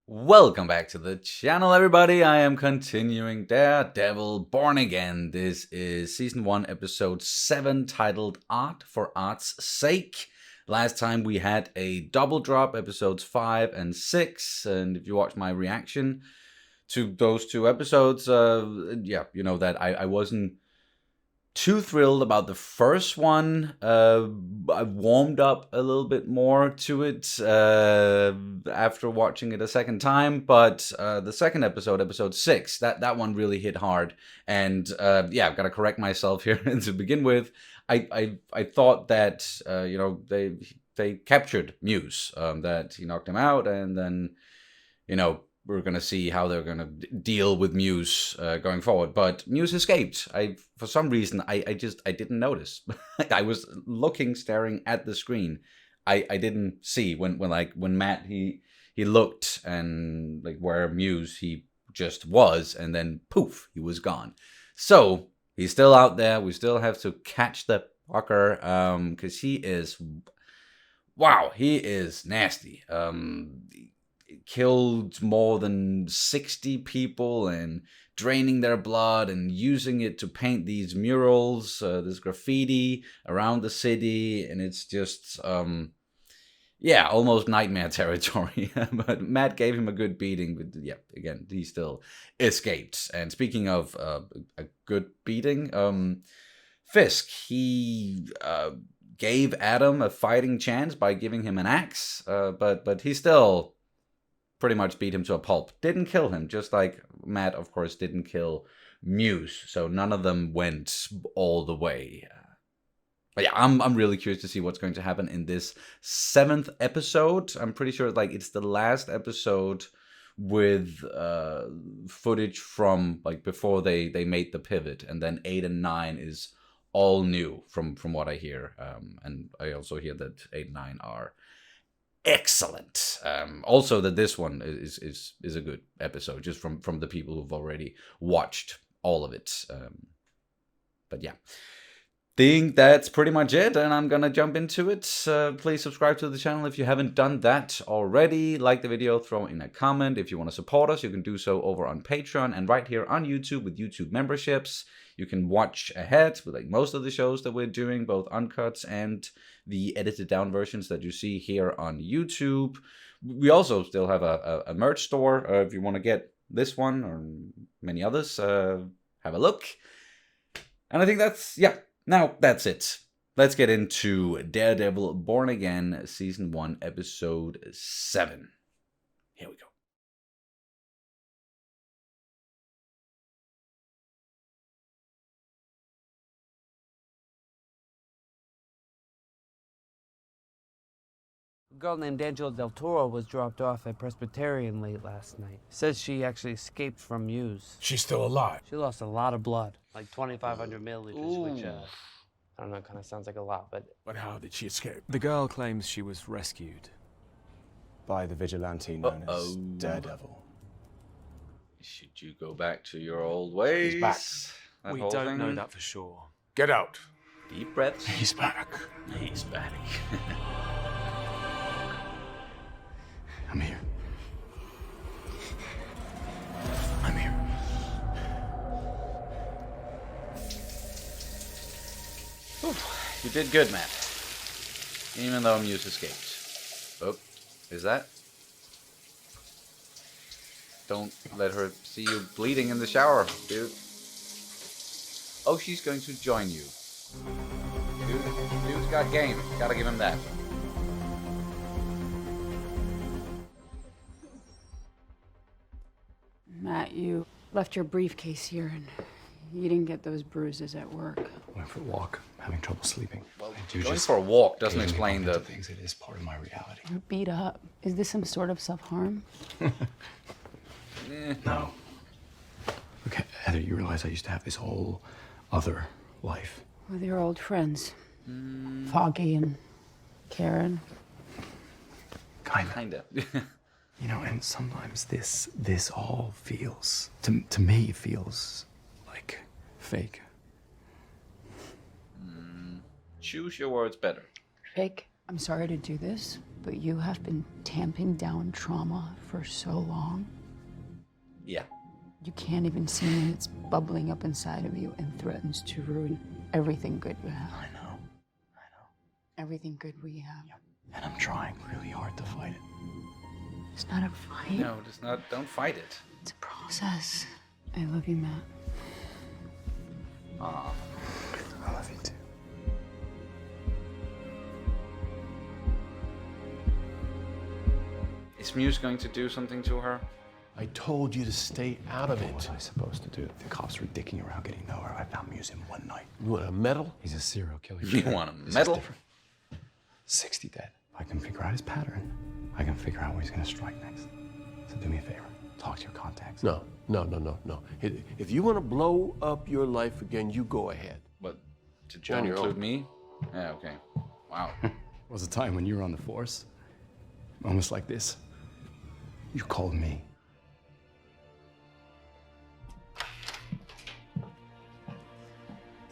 Welcome back to the channel, everybody. I am continuing Daredevil Born Again. This is Season 1, Episode 7, titled Art for Art's Sake. Last time we had a double drop, Episodes 5 and 6, and if you watch my reaction to those two episodes, you know that I wasn't too thrilled about the first one. I warmed up a little bit more to it after watching it a second time, but the second episode, episode 6, that one really hit hard. And I've got to correct myself here to begin with. I thought that they captured Muse, that he knocked him out, and then we're going to see how they're going to deal with Muse going forward. But Muse escaped. For some reason, I didn't notice. I was staring at the screen. I didn't see when Matt, he looked and like where Muse he just was, and then poof, he was gone. So he's still out there. We still have to catch the fucker, because he is nasty. Killed more than 60 people and draining their blood and using it to paint these murals, this graffiti around the city, and it's just almost nightmare territory. But Matt gave him a good beating, but again, he still escaped. And speaking of a good beating, Fisk, he gave Adam a fighting chance by giving him an axe, but he still pretty much beat him to a pulp. Didn't kill him, just like Matt, of course, didn't kill Muse. So none of them went all the way. But yeah, I'm really curious to see what's going to happen in this 7th episode. I'm pretty sure it's the last episode with footage from before they made the pivot, and then 8 and 9 is all new from what I hear. And I also hear that 8 and 9 are excellent. Also that this one is a good episode, just from the people who've already watched all of it. But yeah, think that's pretty much it, and I'm gonna jump into it. Please subscribe to the channel if you haven't done that already. Like the video, throw in a comment. If you want to support us, you can do so over on Patreon and right here on YouTube with YouTube memberships. You can watch ahead with most of the shows that we're doing, both uncuts and the edited down versions that you see here on YouTube. We also still have a merch store. If you want to get this one or many others, have a look. And I think that's it. Let's get into Daredevil Born Again, Season 1, Episode 7. Here we go. A girl named Angela Del Toro was dropped off at Presbyterian late last night. Says she actually escaped from Muse. She's still alive. She lost a lot of blood, like 2,500 milliliters, which, I don't know, kind of sounds like a lot, but... But how did she escape? The girl claims she was rescued by the vigilante known as Daredevil. Should you go back to your old ways? He's back. We don't know that for sure. Get out. Deep breaths. He's back. He's back. I'm here. I'm here. You did good, Matt. Even though Muse escaped. Oh, is that? Don't let her see you bleeding in the shower, dude. Oh, she's going to join you. Dude's got game. Gotta give him that. Matt, you left your briefcase here, and you didn't get those bruises at work. Went for a walk. Having trouble sleeping. Well, going for a walk doesn't explain the things. It is part of my reality. You're beat up. Is this some sort of self-harm? No. Okay, Heather, you realize I used to have this whole other life. With your old friends. Foggy and Karen. Kinda. kinda. And sometimes this all feels, to me, feels like fake. Choose your words better. Fake? I'm sorry to do this, but you have been tamping down trauma for so long. Yeah. You can't even see when it's bubbling up inside of you and threatens to ruin everything good you have. I know. Everything good we have. Yep. And I'm trying really hard to fight it. It's not a fight. No, it's not. Don't fight it. It's a process. I love you, Matt. Aw. I love you too. Is Muse going to do something to her? I told you to stay out of What it. was I supposed to do? The cops were dicking around getting nowhere. I found Muse in one night. You want a medal? He's a serial killer. You want a medal? 60 dead. If I can figure out his pattern, I can figure out where he's gonna strike next. So do me a favor. Talk to your contacts. No. If you want to blow up your life again, you go ahead. What? Did John your include own. me? Yeah, okay. Wow. Was a time when you were on the force, moments like this, you called me.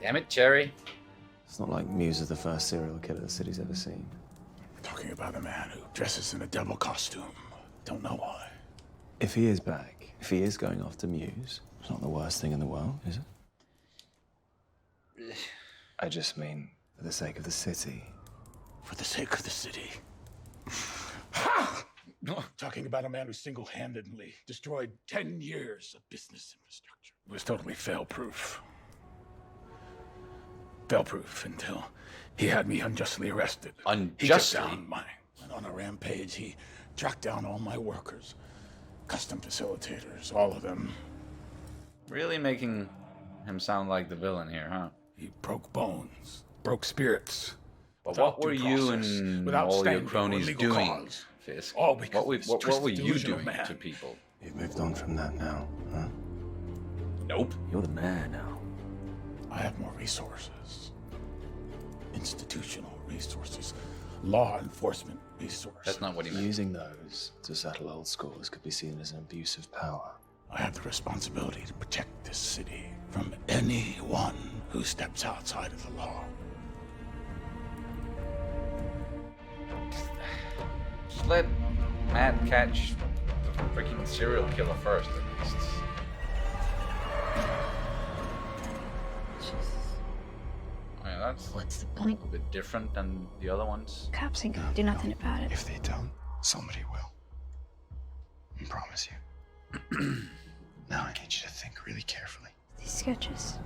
Damn it, Jerry. It's not like Muse is the first serial killer the city's ever seen. We're talking about a man who dresses in a devil costume. Don't know why. If he is back, if he is going after Muse, it's not the worst thing in the world, is it? I just mean, for the sake of the city. For the sake of the city. Ha! Talking about a man who single-handedly destroyed 10 years of business infrastructure. It was totally fail-proof. Fail-proof until he had me unjustly arrested. Unjustly? He took down and on a rampage, he tracked down all my workers. Custom facilitators, all of them. Really making him sound like the villain here, huh? He broke bones, broke spirits. But without what were due you process, and without all your standing or cronies legal doing, cause. Fisk? All because What were you delusional doing man. to people? You've moved on from that now, huh? Nope. You're the man now. I have more resources. Institutional resources. Law enforcement resources. That's not what he meant. Using those to settle old scores could be seen as an abuse of power. I have the responsibility to protect this city from anyone who steps outside of the law. Just let Matt catch the freaking serial killer first, at least. I mean, that's What's the a point? little bit different than the other ones. Cops ain't gonna do nothing about it. If they don't, somebody will. I promise you. Now I need you to think really carefully. These sketches.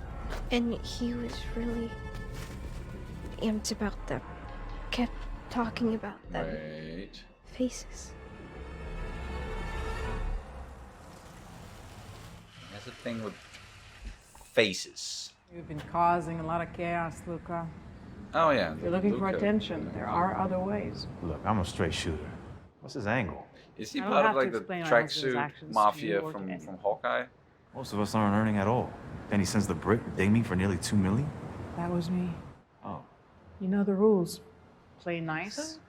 And he was really amped about them. Kept talking about them. Right. Faces. That's the thing with faces. You've been causing a lot of chaos, Luca. Oh yeah. If you're looking for Luca. attention, there are other ways. Look, I'm a straight shooter. What's his angle? Is he I don't part of have to like the explain my husband's tracksuit actions to mafia you or to from anyone. Hawkeye? Most of us aren't earning at all. Then he sends the brick to ding me for nearly $2 million. That was me. Oh, You know the rules. Play nice.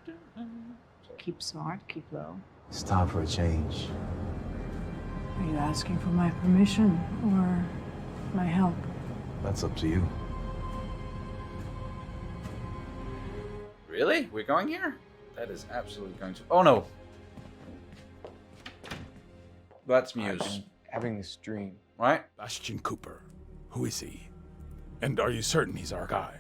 Keep smart, keep low. It's time for a change. Are you asking for my permission or my help? That's up to you. Really? We're going here? That is absolutely going to. Oh no! That's Muse, Having this dream. right? Ashton Cooper. Who is he? And are you certain he's our guy?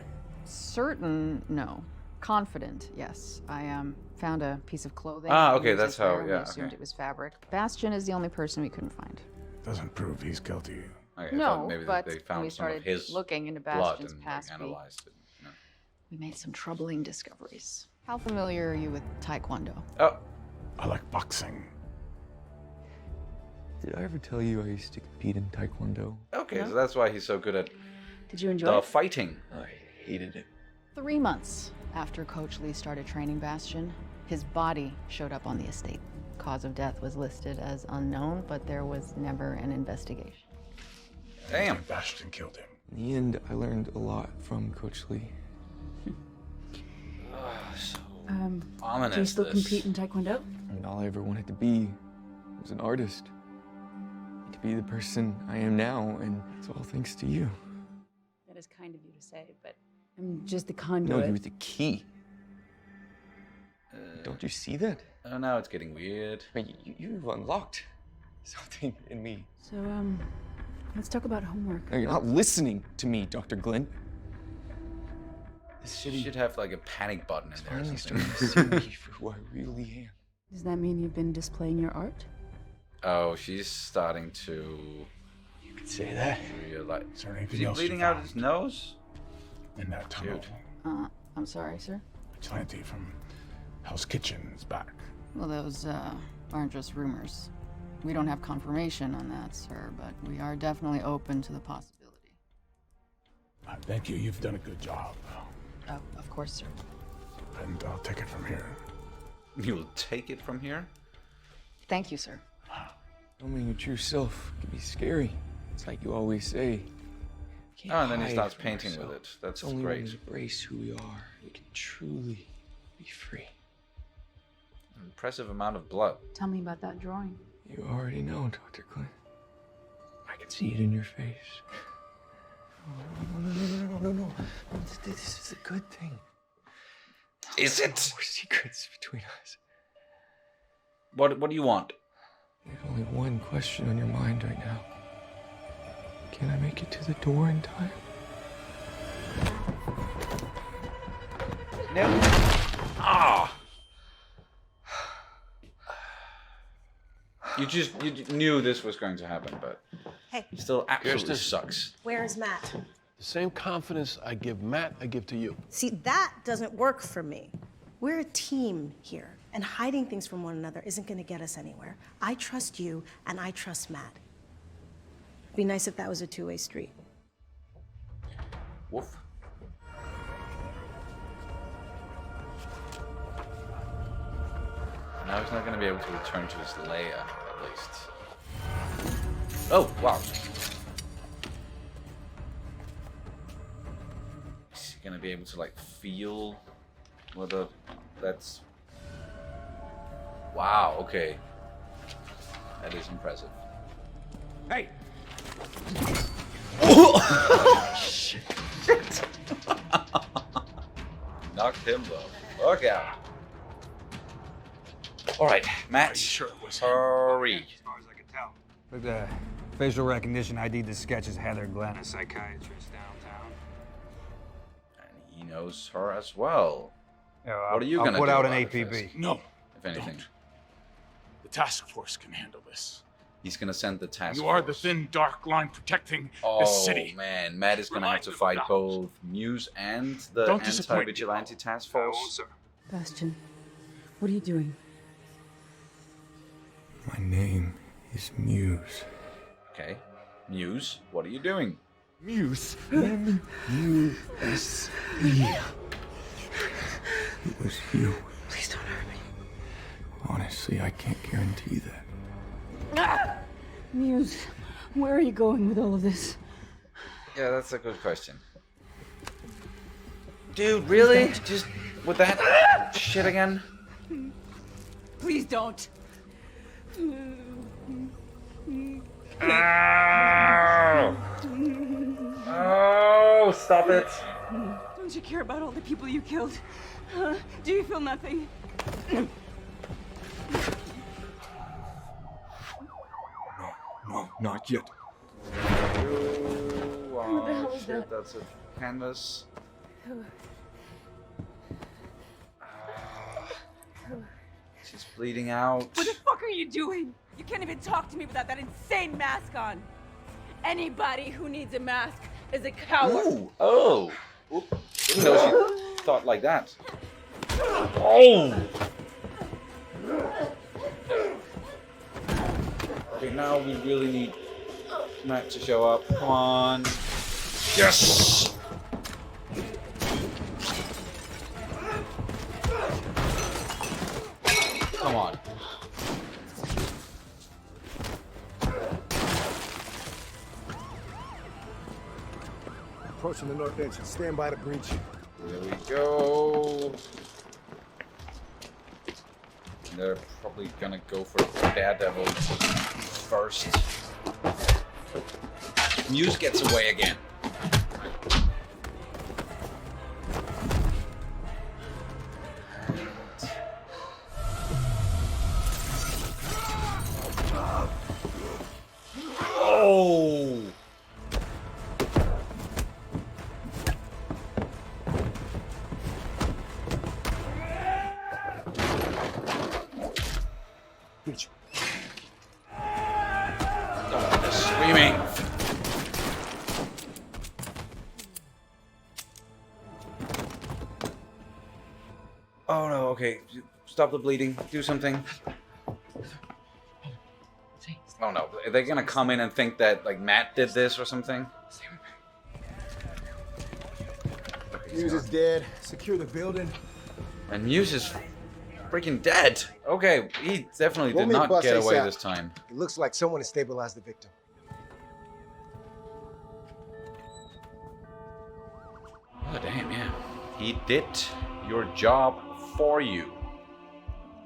Certain, no. Confident, yes. I found a piece of clothing. Ah, that okay, Muse that's was how- wearing. yeah, We assumed okay. it was fabric. Bastion is the only person we couldn't find. Doesn't prove he's guilty. Okay, I No, thought maybe but they when found we some of started his looking into blood Bastion's and past, we analyzed it. you know. we made some troubling discoveries. How familiar are you with Taekwondo? Oh, I like boxing. Did I ever tell you I used to compete in Taekwondo? okay, so that's why he's so good at Did you enjoy the it? fighting. I hated it. 3 months after Coach Lee started training Bastion, his body showed up on the estate. Cause of death was listed as unknown, but there was never an investigation. Damn. Bastion killed him. In the end, I learned a lot from Coach Lee. So Do ominous. you still this. compete in Taekwondo? I mean, all I ever wanted to be was an artist. To be the person I am now, and it's all thanks to you. That is kind of you to say, but I'm just the No, conduit. you were the key. Don't you see that? Oh, now it's getting weird. I mean, you've unlocked something in me. So, let's talk about homework. No, you're not listening to me, Dr. Glynn. This city should have like a panic button in there or finally something. starting to see me for who I really am. Does that mean you've been displaying your art? Oh, she's starting to You could say that. realize. Is there anything Is he else bleeding you out found his nose? in that tunnel? Dude. I'm sorry, sir. Vigilante from Hell's Kitchen is back. Well, those aren't just rumors. We don't have confirmation on that, sir, but we are definitely open to the possibility. Thank you. You've done a good job. Oh, of course, sir. And I'll take it from here. You'll take it from here? Thank you, sir. Filming your true self can be scary. It's like you always say. You can't Oh, and then he hide starts from painting yourself. with it. That's It's only great. when we embrace who we are, we can truly be free. An impressive amount of blood. Tell me about that drawing. You already know, Dr. Glynn. I can see it in your face. No. This is a good thing. Is it? No more secrets between us. What do you want? There's only one question on your mind right now. Can I make it to the door in time? No. Ah. You knew this was going to happen, but Hey, still absolutely Kirsten. sucks. where is Matt? The same confidence I give Matt, I give to you. See, that doesn't work for me. We're a team here, and hiding things from one another isn't going to get us anywhere. I trust you, and I trust Matt. It'd be nice if that was a two-way street. Woof. Now he's not going to be able to return to his lair, at least. Oh, wow. Is he going to be able to, like, feel whether that's... Wow, okay. That is impressive. Hey! Shit. Knocked him the fuck out. Alright, Matt. Sure it was hurry. With the facial recognition ID, the sketch is Heather Glenn, a psychiatrist downtown. And he knows her as well. Yeah, What are you I'll gonna put do out an about it, APB. Fisk? No. If anything. Don't. The task force can handle this. He's gonna send the task You are the force. thin, dark line protecting Oh, this city. man. Matt is gonna have to Remind fight them both Muse and the Don't Anti disappoint me, Vigilante Task I won't, Force. sir. Bastion, what are you doing? My name is Muse. Okay. Muse, what are you doing? Muse. M-U-S-E. It was you. Please don't hurt me. Honestly, I can't guarantee that. Muse, where are you going with all of this? Yeah, that's a good question. Dude, really? Just with that shit again? Please don't. Oh, stop it. Don't you care about all the people you killed? Do you feel nothing? No, not yet. What the hell is shit, that? that's a canvas. She's bleeding out. What the fuck are you doing? You can't even talk to me without that insane mask on. Anybody who needs a mask is a coward. Ooh, oh. Oop. Didn't know she thought like that. Oh! Okay, now we really need Matt to show up. Come on. Yes! Come on. Approaching the north entrance. Stand by the breach. There we go. They're probably gonna go for Daredevil first. Muse gets away again. Okay, stop the bleeding. Do something. Oh no, are they gonna come in and think that like Matt did this or something? Muse is dead. Secure the building. And Muse is freaking dead. Okay, he definitely did not get away this time. It looks like someone has stabilized the victim. Oh damn, yeah. He did your job for you.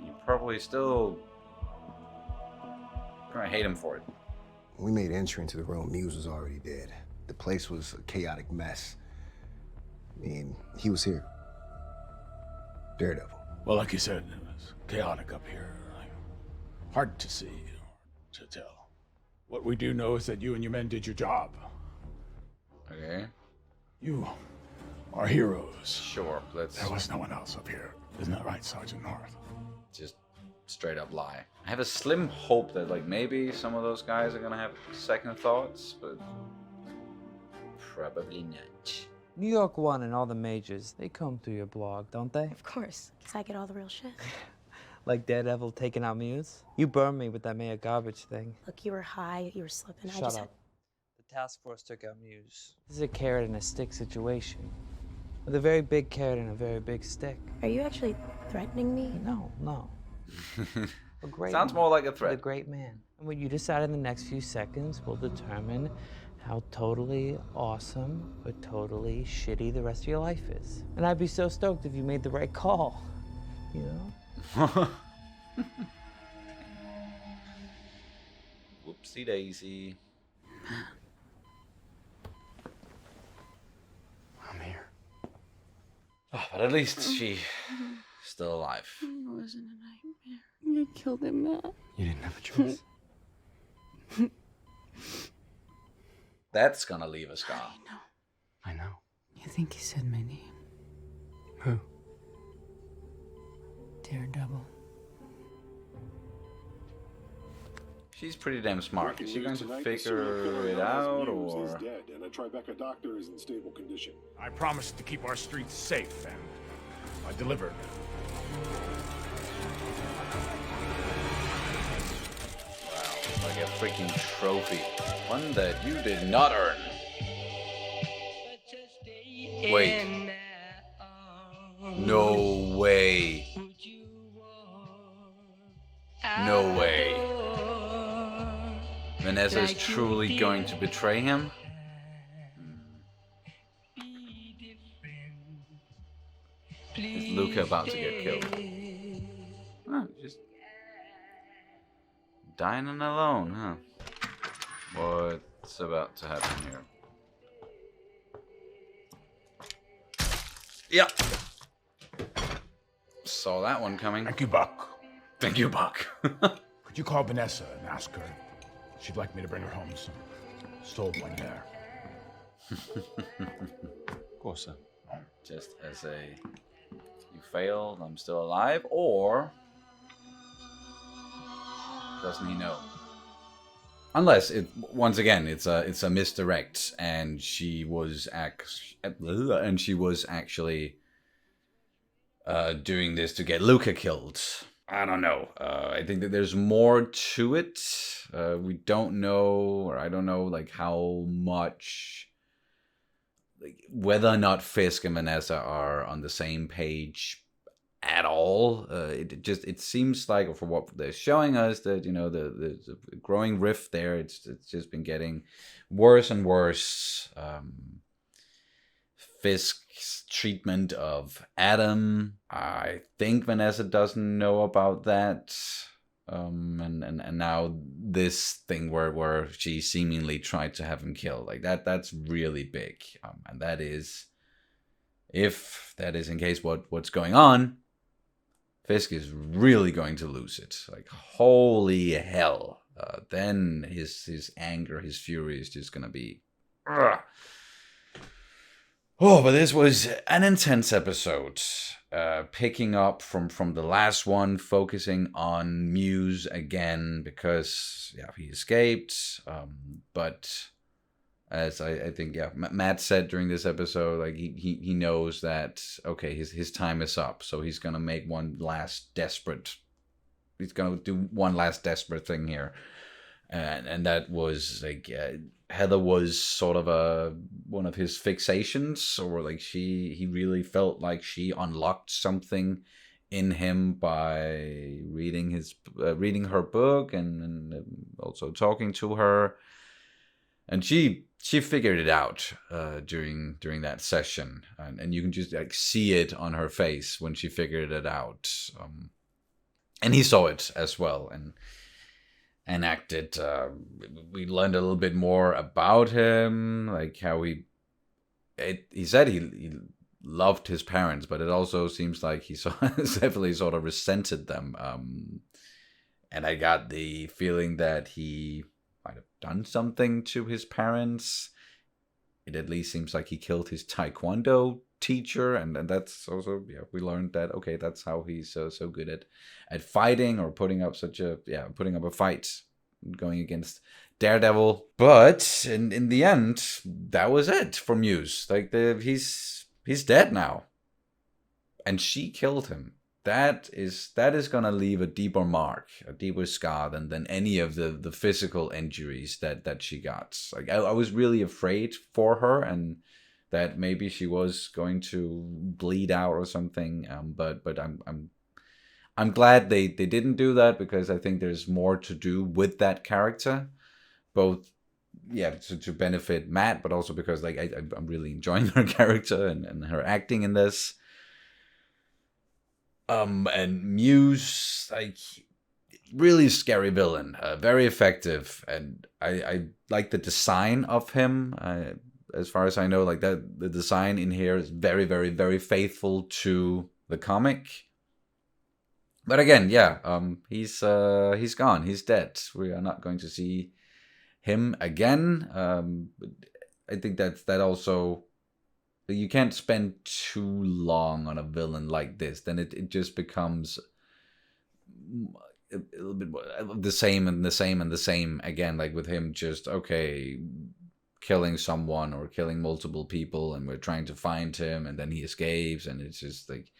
You probably still gonna hate him for it. When we made entry into the room, Muse was already dead. The place was a chaotic mess. I mean, he was here. Daredevil. Well, like you said, it was chaotic up here. Hard to see or to tell. What we do know is that you and your men did your job. Okay. You are heroes. Sure, let's... There was no one else up here. Isn't that right, Sergeant North? Just straight up lie. I have a slim hope that like maybe some of those guys are gonna have second thoughts, but probably not. New York One and all the majors, they come through your blog, don't they? Of course, because I get all the real shit. Like Daredevil taking out Muse? You burned me with that Mayor garbage thing. Look, you were high, you were slipping. I Shut just up. The task force took out Muse. This is a carrot and a stick situation. With a very big carrot and a very big stick. Are you actually threatening me? No, no. A great Sounds man more like a threat. with a great man. And what you decide in the next few seconds will determine how totally awesome or totally shitty the rest of your life is. And I'd be so stoked if you made the right call, you know? Whoopsie daisy. I'm here. Oh, but at least she's still alive. It wasn't a nightmare. You killed him, Matt. You didn't have a choice. That's gonna leave a scar. I know. You think he said my name? Who? Daredevil. She's pretty damn smart. Is she going to figure it out, or...? Is dead, and a Tribeca doctor is in stable condition. I promised to keep our streets safe, and I delivered. Wow, like a freaking trophy. One that you did not earn. Wait. No way. No way. Vanessa is truly going to betray him? Is Luca about to get killed? Oh, just dining alone, huh? What's about to happen here? Yep. Saw that one coming. Thank you, Buck. Thank you, Buck. Could you call Vanessa and ask her? She'd like me to bring her home some stolen hair. Of course, sir. Just as a you failed, I'm still alive, or doesn't he know? Unless it once again it's a misdirect, and she was actually doing this to get Luca killed. I don't know. I think that there's more to it. We don't know, or I don't know, like how much, like whether or not Fisk and Vanessa are on the same page at all. It seems like, for what they're showing us, that there's a growing rift there. It's just been getting worse and worse. Fisk's treatment of Adam, I think Vanessa doesn't know about that. And now this thing where she seemingly tried to have him killed, like that's really big. And that is, if that is in case what's going on, Fisk is really going to lose it. Like, holy hell. Then his anger, his fury is just gonna be... Ugh. Oh, but this was an intense episode. Picking up from the last one, focusing on Muse again, because, yeah, he escaped. But as I think, yeah, Matt said during this episode, like he knows that, okay, his time is up, so he's gonna make he's gonna do one last desperate thing here, and that was like Heather was sort of one of his fixations, or like he really felt like she unlocked something in him by reading her book and also talking to her, and she figured it out during that session, and you can just like see it on her face when she figured it out, and he saw it as well, and acted. We learned a little bit more about him, like how he said he loved his parents, but it also seems like he definitely sort of resented them. And I got the feeling that he might have done something to his parents. It at least seems like he killed his taekwondo teacher, and that's also, yeah, we learned that, okay, that's how he's so good at fighting, or putting up a fight, going against Daredevil. But in the end, that was it for Muse. Like he's dead now, and she killed him. That is gonna leave a deeper mark, a deeper scar than any of the physical injuries that she got. Like I was really afraid for her, and that maybe she was going to bleed out or something. But I'm glad they didn't do that, because I think there's more to do with that character, both to benefit Matt, but also because like I'm really enjoying her character and her acting in this. And Muse, like, really scary villain, very effective, and I like the design of him. As far as I know, like that the design in here is very, very, very faithful to the comic. But again, he's gone. He's dead. We are not going to see him again. I think that also, you can't spend too long on a villain like this. Then it just becomes a little bit the same and the same and the same again. Like with him, just okay, killing someone or killing multiple people, and we're trying to find him, and then he escapes, and it's just like,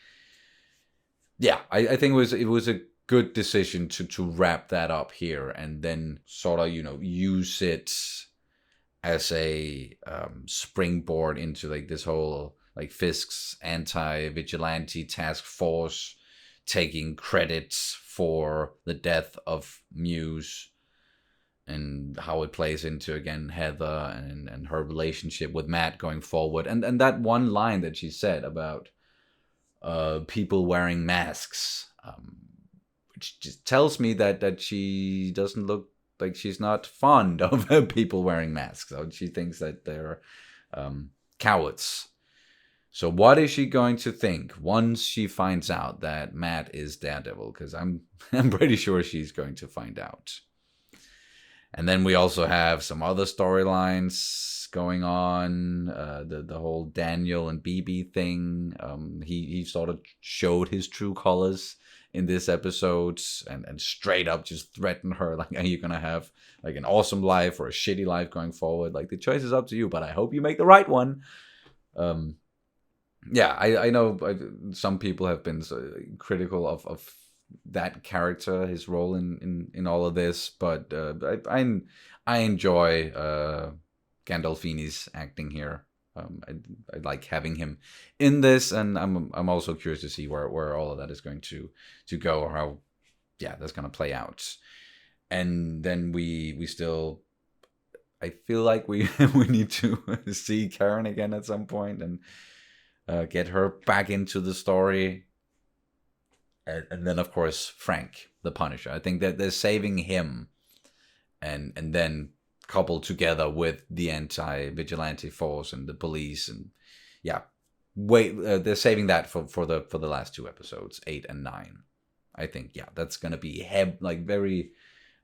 yeah, I think it was a good decision to wrap that up here, and then sort of use it as a springboard into like this whole like Fisk's Anti Vigilante Task Force taking credits for the death of Muse, and how it plays into, again, Heather and her relationship with Matt going forward, and that one line that she said about people wearing masks, which just tells me that she doesn't look like, she's not fond of people wearing masks. So she thinks that they're cowards. So what is she going to think once she finds out that Matt is Daredevil? Because I'm pretty sure she's going to find out. And then we also have some other storylines going on. The whole Daniel and BB thing. He sort of showed his true colors in this episode, and straight up just threatened her, like, are you gonna have like an awesome life or a shitty life going forward? Like, the choice is up to you, but I hope you make the right one. I know some people have been critical of that character, his role in all of this, but I enjoy Gandolfini's acting here. I like having him in this, and I'm also curious to see where all of that is going to go, or how that's going to play out. And then we still, I feel like we need to see Karen again at some point, and get her back into the story. And then, of course, Frank, the Punisher. I think that they're saving him, and then coupled together with the Anti Vigilante Force and the police, and they're saving that for the last two episodes, 8 and 9. I think that's gonna be very.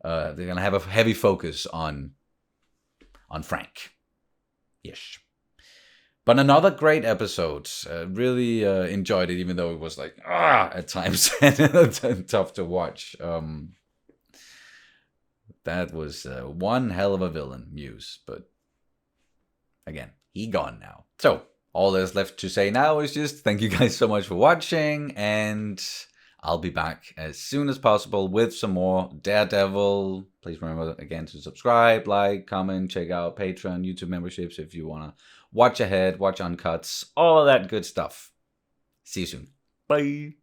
They're gonna have a heavy focus on Frank. Yes. But another great episode. Really enjoyed it, even though it was like at times tough to watch. That was one hell of a villain, Muse. But again, he gone now. So, all there's left to say now is just thank you guys so much for watching, and I'll be back as soon as possible with some more Daredevil. Please remember again to subscribe, like, comment, check out Patreon, YouTube memberships if you want to watch ahead, watch uncuts, all of that good stuff. See you soon. Bye.